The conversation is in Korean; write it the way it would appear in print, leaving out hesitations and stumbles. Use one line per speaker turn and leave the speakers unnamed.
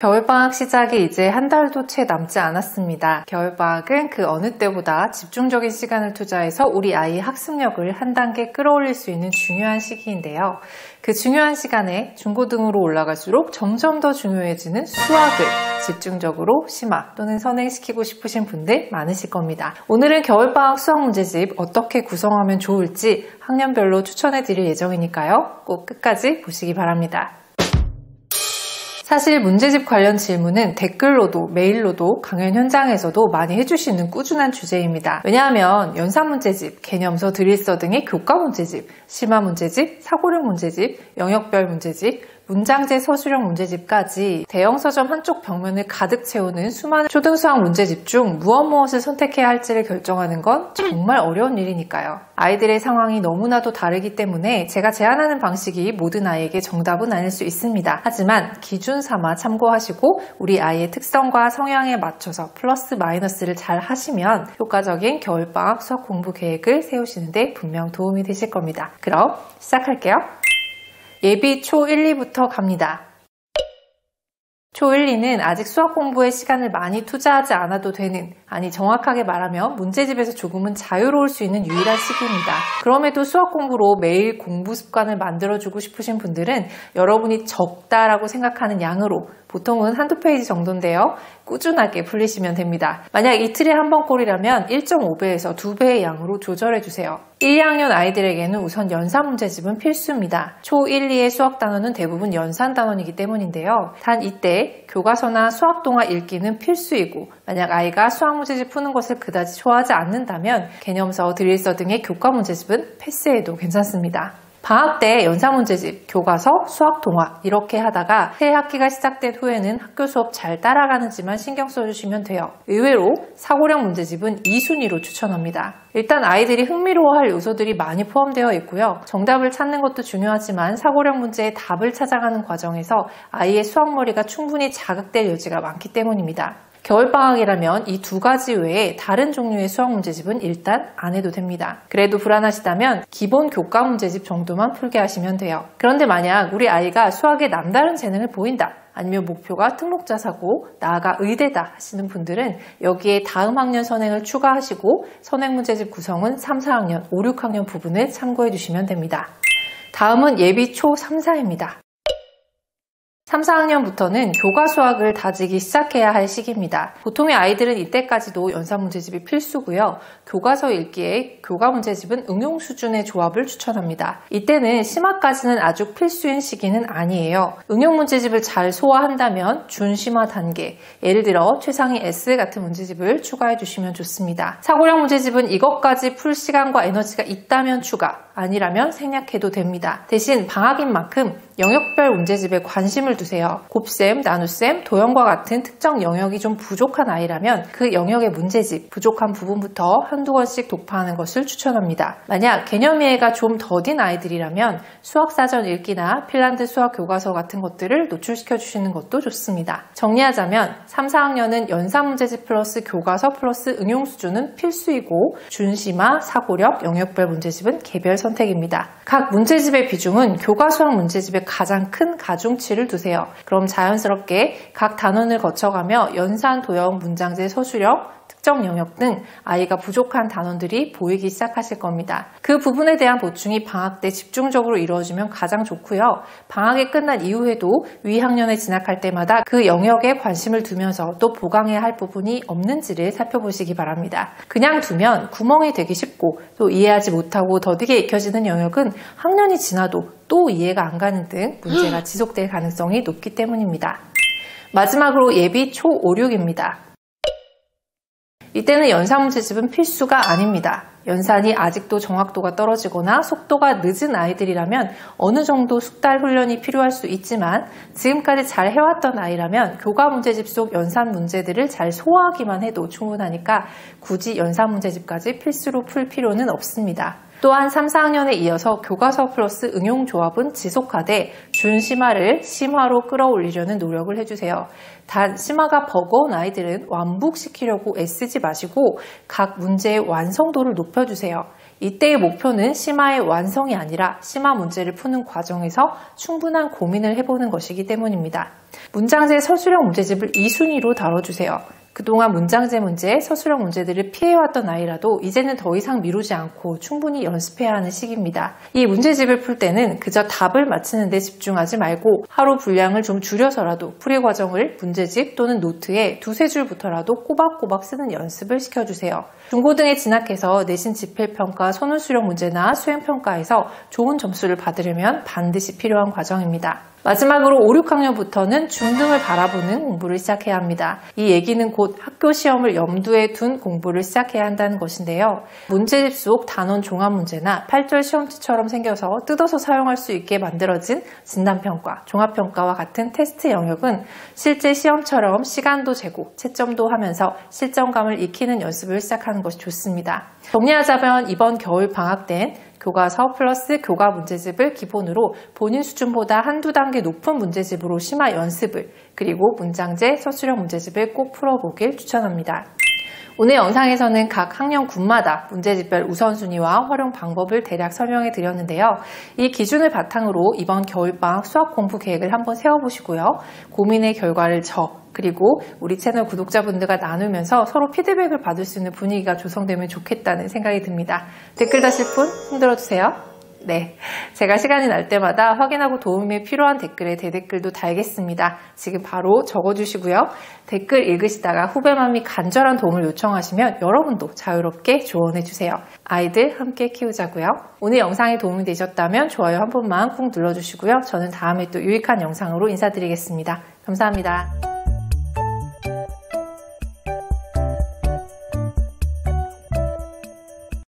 겨울방학 시작이 이제 한 달도 채 남지 않았습니다. 겨울방학은 그 어느 때보다 집중적인 시간을 투자해서 우리 아이의 학습력을 한 단계 끌어올릴 수 있는 중요한 시기인데요. 그 중요한 시간에 중고등으로 올라갈수록 점점 더 중요해지는 수학을 집중적으로 심화 또는 선행시키고 싶으신 분들 많으실 겁니다. 오늘은 겨울방학 수학 문제집 어떻게 구성하면 좋을지 학년별로 추천해 드릴 예정이니까요. 꼭 끝까지 보시기 바랍니다. 사실 문제집 관련 질문은 댓글로도 메일로도 강연 현장에서도 많이 해주시는 꾸준한 주제입니다. 왜냐하면 연산문제집, 개념서, 드릴서 등의 교과 문제집, 심화 문제집, 사고력 문제집, 영역별 문제집, 문장제 서술형 문제집까지 대형 서점 한쪽 벽면을 가득 채우는 수많은 초등수학 문제집 중 무엇을 선택해야 할지를 결정하는 건 정말 어려운 일이니까요. 아이들의 상황이 너무나도 다르기 때문에 제가 제안하는 방식이 모든 아이에게 정답은 아닐 수 있습니다. 하지만 기준 삼아 참고하시고 우리 아이의 특성과 성향에 맞춰서 플러스 마이너스를 잘 하시면 효과적인 겨울방학 수학 공부 계획을 세우시는 데 분명 도움이 되실 겁니다. 그럼 시작할게요. 예비 초 1, 2부터 갑니다. 초 1, 2는 아직 수학 공부에 시간을 많이 투자하지 않아도 되는, 아니 정확하게 말하면 문제집에서 조금은 자유로울 수 있는 유일한 시기입니다. 그럼에도 수학 공부로 매일 공부 습관을 만들어주고 싶으신 분들은 여러분이 적다라고 생각하는 양으로, 보통은 한두 페이지 정도인데요. 꾸준하게 풀리시면 됩니다. 만약 이틀에 한 번 꼴이라면 1.5배에서 2배의 양으로 조절해주세요. 1, 2학년 아이들에게는 우선 연산 문제집은 필수입니다. 초 1, 2의 수학 단원은 대부분 연산 단원이기 때문인데요. 단 이때 교과서나 수학 동화 읽기는 필수이고, 만약 아이가 수학 문제집 푸는 것을 그다지 좋아하지 않는다면 개념서, 드릴서 등의 교과 문제집은 패스해도 괜찮습니다. 방학 때 연산 문제집, 교과서, 수학 동화 이렇게 하다가 새 학기가 시작된 후에는 학교 수업 잘 따라가는지만 신경 써주시면 돼요. 의외로 사고력 문제집은 2순위로 추천합니다. 일단 아이들이 흥미로워할 요소들이 많이 포함되어 있고요. 정답을 찾는 것도 중요하지만 사고력 문제의 답을 찾아가는 과정에서 아이의 수학머리가 충분히 자극될 여지가 많기 때문입니다. 겨울방학이라면 이 두 가지 외에 다른 종류의 수학 문제집은 일단 안 해도 됩니다. 그래도 불안하시다면 기본 교과 문제집 정도만 풀게 하시면 돼요. 그런데 만약 우리 아이가 수학에 남다른 재능을 보인다, 아니면 목표가 특목자사고 나아가 의대다 하시는 분들은 여기에 다음 학년 선행을 추가하시고 선행 문제집 구성은 3, 4학년, 5, 6학년 부분을 참고해 주시면 됩니다. 다음은 예비 초 3, 4입니다. 3, 4학년부터는 교과 수학을 다지기 시작해야 할 시기입니다. 보통의 아이들은 이때까지도 연산 문제집이 필수고요. 교과서 읽기에 교과 문제집은 응용 수준의 조합을 추천합니다. 이때는 심화까지는 아주 필수인 시기는 아니에요. 응용 문제집을 잘 소화한다면 준심화 단계, 예를 들어 최상위 S 같은 문제집을 추가해 주시면 좋습니다. 사고력 문제집은 이것까지 풀 시간과 에너지가 있다면 추가, 아니라면 생략해도 됩니다. 대신 방학인 만큼 영역별 문제집에 관심을 두세요. 곱셈, 나눗셈, 도형과 같은 특정 영역이 좀 부족한 아이라면 그 영역의 문제집, 부족한 부분부터 한두 권씩 독파하는 것을 추천합니다. 만약 개념 이해가 좀 더딘 아이들이라면 수학사전 읽기나 핀란드 수학 교과서 같은 것들을 노출시켜 주시는 것도 좋습니다. 정리하자면 3, 4학년은 연산 문제집 플러스 교과서 플러스 응용 수준은 필수이고, 준심화, 사고력, 영역별 문제집은 개별 선택입니다. 각 문제집의 비중은 교과 수학 문제집의 가장 큰 가중치를 두세요. 그럼 자연스럽게 각 단원을 거쳐가며 연산, 도형, 문장제, 서술형, 특정 영역 등 아이가 부족한 단원들이 보이기 시작하실 겁니다. 그 부분에 대한 보충이 방학 때 집중적으로 이루어지면 가장 좋고요. 방학이 끝난 이후에도 위 학년에 진학할 때마다 그 영역에 관심을 두면서 또 보강해야 할 부분이 없는지를 살펴보시기 바랍니다. 그냥 두면 구멍이 되기 쉽고 또 이해하지 못하고 더디게 익혀지는 영역은 학년이 지나도 또 이해가 안 가는 등 문제가 지속될 가능성이 높기 때문입니다. 마지막으로 예비 초 5, 6입니다. 이때는 연산 문제집은 필수가 아닙니다. 연산이 아직도 정확도가 떨어지거나 속도가 늦은 아이들이라면 어느 정도 숙달 훈련이 필요할 수 있지만, 지금까지 잘 해왔던 아이라면 교과 문제집 속 연산 문제들을 잘 소화하기만 해도 충분하니까 굳이 연산 문제집까지 필수로 풀 필요는 없습니다. 또한 3, 4학년에 이어서 교과서 플러스 응용 조합은 지속하되 준심화를 심화로 끌어올리려는 노력을 해주세요. 단 심화가 버거운 아이들은 완북시키려고 애쓰지 마시고 각 문제의 완성도를 높여주세요. 이때의 목표는 심화의 완성이 아니라 심화 문제를 푸는 과정에서 충분한 고민을 해보는 것이기 때문입니다. 문장제 서술형 문제집을 2순위로 다뤄주세요. 그동안 문장제 문제, 서술형 문제들을 피해왔던 아이라도 이제는 더 이상 미루지 않고 충분히 연습해야 하는 시기입니다. 이 문제집을 풀 때는 그저 답을 맞히는 데 집중하지 말고 하루 분량을 좀 줄여서라도 풀이 과정을 문제집 또는 노트에 2-3줄부터라도 꼬박꼬박 쓰는 연습을 시켜주세요. 중고등에 진학해서 내신 집필평가, 선훈수령 문제나 수행평가에서 좋은 점수를 받으려면 반드시 필요한 과정입니다. 마지막으로 5, 6학년부터는 중등을 바라보는 공부를 시작해야 합니다. 이 얘기는 곧 학교 시험을 염두에 둔 공부를 시작해야 한다는 것인데요. 문제집 속 단원 종합 문제나 8절 시험지처럼 생겨서 뜯어서 사용할 수 있게 만들어진 진단평가, 종합평가와 같은 테스트 영역은 실제 시험처럼 시간도 재고 채점도 하면서 실전감을 익히는 연습을 시작하는 것이 좋습니다. 정리하자면 이번 겨울 방학 땐 교과서 플러스 교과 문제집을 기본으로 본인 수준보다 한두 단계 높은 문제집으로 심화 연습을, 그리고 문장제, 서술형 문제집을 꼭 풀어보길 추천합니다. 오늘 영상에서는 각 학년군마다 문제집별 우선순위와 활용 방법을 대략 설명해 드렸는데요. 이 기준을 바탕으로 이번 겨울방학 수학 공부 계획을 한번 세워보시고요. 고민의 결과를 그리고 우리 채널 구독자분들과 나누면서 서로 피드백을 받을 수 있는 분위기가 조성되면 좋겠다는 생각이 듭니다. 댓글 다실 분 흔들어주세요. 네, 제가 시간이 날 때마다 확인하고 도움이 필요한 댓글에 대댓글도 달겠습니다. 지금 바로 적어주시고요. 댓글 읽으시다가 후배맘이 간절한 도움을 요청하시면 여러분도 자유롭게 조언해주세요. 아이들 함께 키우자고요. 오늘 영상이 도움이 되셨다면 좋아요 한 번만 꾹 눌러주시고요. 저는 다음에 또 유익한 영상으로 인사드리겠습니다. 감사합니다.